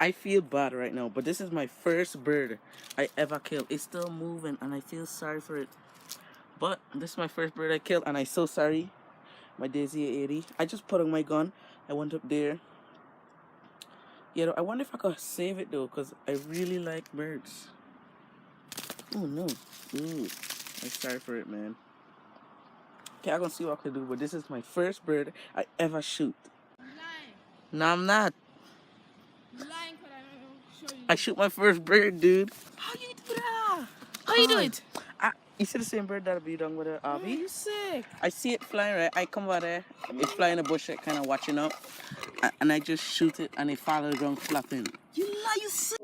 I feel bad right now, but this is my first bird I ever killed. It's still moving, and I feel sorry for it. But this is my first bird I killed, and I'm so sorry. My Daisy 80. I just put on my gun. I went up there. You know, I wonder if I could save it though, because I really like birds. Oh no. Ooh. I'm sorry for it, man. Okay, I'm gonna see what I can do, but this is my first bird I ever shoot. You lying. No, I'm not. You lying because I don't show you. I shoot my first bird, dude. How you do that? How you do it? You see the same bird that be done with the Oh, RV? you sick. I see it flying, right? I come over there, it's flying in the bush, kind of watching up, and I just shoot it, and it follows around flapping. You lie, you sick.